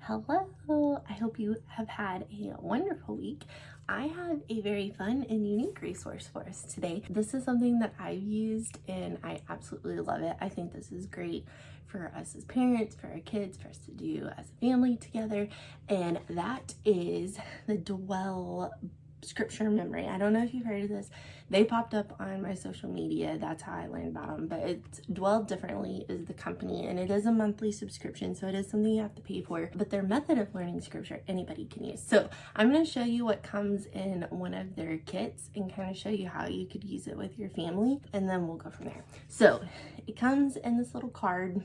Hello, I hope you have had a wonderful week. I have a very fun and unique resource for us today. This is something that I've used and I absolutely love it. I think this is great for us as parents, for our kids, for us to do as a family together, and that is the Dwell scripture memory. I don't know if you've heard of this. They popped up on my social media. That's how I learned about them. But it's Dwell Differently is the company, and it is a monthly subscription, so it is something you have to pay for. But their method of learning scripture anybody can use. So I'm going to show you what comes in one of their kits and kind of show you how you could use it with your family, and then we'll go from there. So it comes in this little card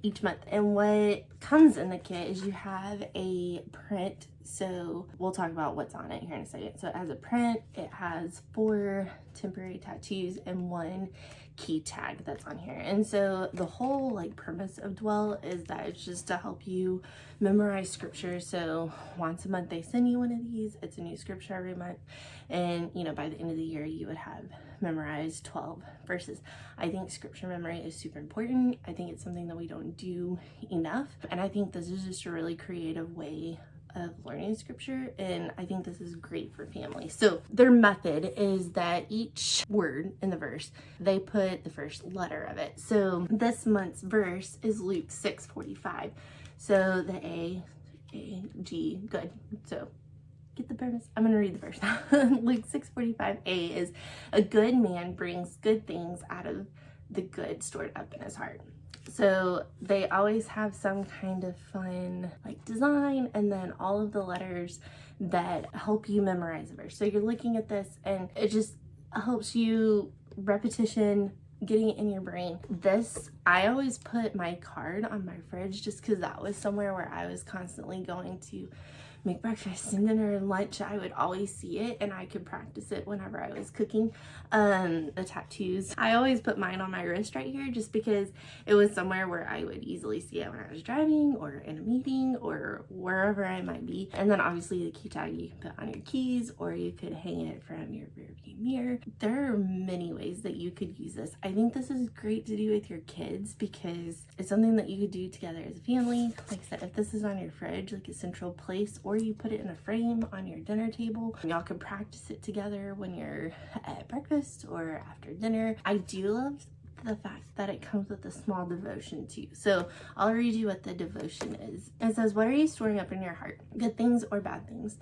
each month, and what comes in the kit is you have a print. So we'll talk about what's on it here in a second. So it has a print, it has 4 temporary tattoos and 1 key tag that's on here. And so the whole premise of Dwell is that it's just to help you memorize scripture. So once a month they send you one of these. It's a new scripture every month, and by the end of the year you would have memorized 12 verses. I think scripture memory is super important. I think it's something that we don't do enough, and I think this is just a really creative way of learning scripture, and I think this is great for families. So their method is that each word in the verse, they put the first letter of it. So this month's verse is Luke 6:45. So the A, G, good. So get the premise. I'm going to read the verse. Luke 6:45a is, a good man brings good things out of the good stored up in his heart. So they always have some kind of fun design, and then all of the letters that help you memorize a verse. So you're looking at this and it just helps you repetition, getting it in your brain. This, I always put my card on my fridge just because that was somewhere where I was constantly going to make breakfast and dinner and lunch. I would always see it and I could practice it whenever I was cooking. The tattoos, I always put mine on my wrist right here just because it was somewhere where I would easily see it when I was driving or in a meeting or wherever I might be. And then obviously the key tag you can put on your keys, or you could hang it from your rear view mirror. There are many ways that you could use this. I think this is great to do with your kids because it's something that you could do together as a family. Like I said, if this is on your fridge, like a central place, or you put it in a frame on your dinner table, y'all can practice it together when you're at breakfast or after dinner. I do love the fact that it comes with a small devotion too. So I'll read you what the devotion is. It says, what are you storing up in your heart? Good things or bad things?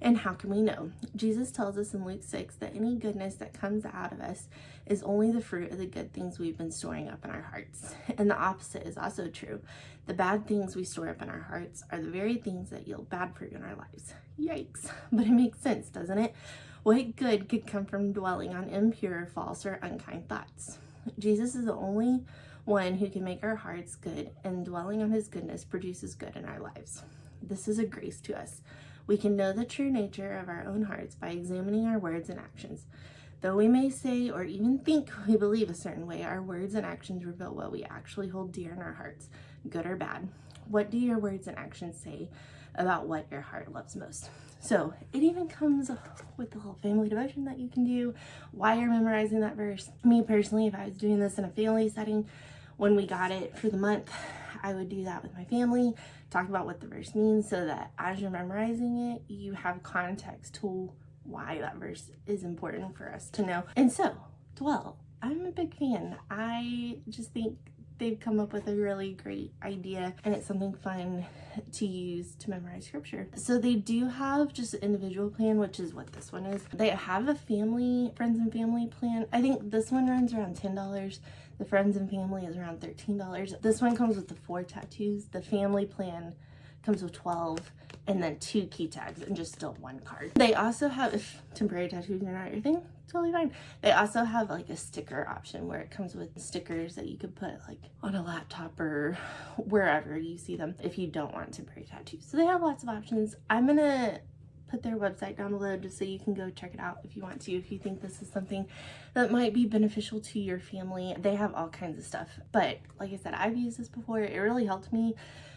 And how can we know? Jesus tells us in Luke 6 that any goodness that comes out of us is only the fruit of the good things we've been storing up in our hearts. And the opposite is also true. The bad things we store up in our hearts are the very things that yield bad fruit in our lives. Yikes. But it makes sense, doesn't it? What good could come from dwelling on impure, false, or unkind thoughts? Jesus is the only one who can make our hearts good, and dwelling on his goodness produces good in our lives. This is a grace to us. We can know the true nature of our own hearts by examining our words and actions. Though we may say or even think we believe a certain way, our words and actions reveal what we actually hold dear in our hearts, good or bad. What do your words and actions say about what your heart loves most? So it even comes with the little family devotion that you can do while you're memorizing that verse. Me personally, if I was doing this in a family setting, when we got it for the month, I would do that with my family, talk about what the verse means so that as you're memorizing it, you have context to why that verse is important for us to know. And so, Dwell, I'm a big fan. I just think they've come up with a really great idea, and it's something fun to use to memorize scripture. So they do have just an individual plan, which is what this one is. They have a friends and family plan. I think this one runs around $10. The friends and family is around $13. This one comes with the 4 tattoos. The family plan comes with 12, and then 2 key tags and just still 1 card. They also have, if temporary tattoos are not your thing, totally fine. They also have a sticker option where it comes with stickers that you could put on a laptop or wherever you see them if you don't want temporary tattoos. So they have lots of options. I'm gonna put their website down below just so you can go check it out if you want to, if you think this is something that might be beneficial to your family. They have all kinds of stuff, but like I said, I've used this before. It really helped me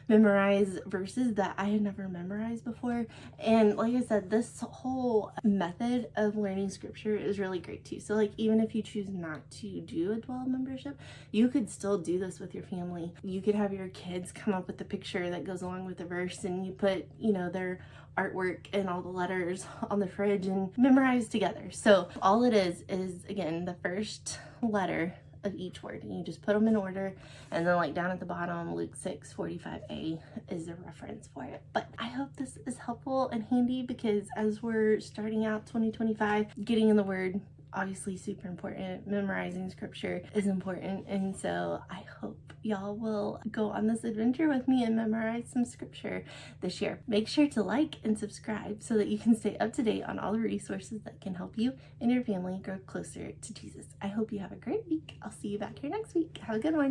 memorize verses that I had never memorized before. And like I said, this whole method of learning scripture is really great too. So like, even if you choose not to do a 12 membership, you could still do this with your family. You could have your kids come up with the picture that goes along with the verse, and you put, you know, their artwork and all the letters on the fridge and memorize together. So all it is again, the first letter of each word, and you just put them in order, and then like down at the bottom, Luke 6:45a is the reference for it. But I hope this is helpful and handy, because as we're starting out 2025, getting in the word, obviously super important. Memorizing scripture is important, and so I hope y'all will go on this adventure with me and memorize some scripture this year. Make sure to like and subscribe so that you can stay up to date on all the resources that can help you and your family grow closer to Jesus. I hope you have a great week. I'll see you back here next week. Have a good one.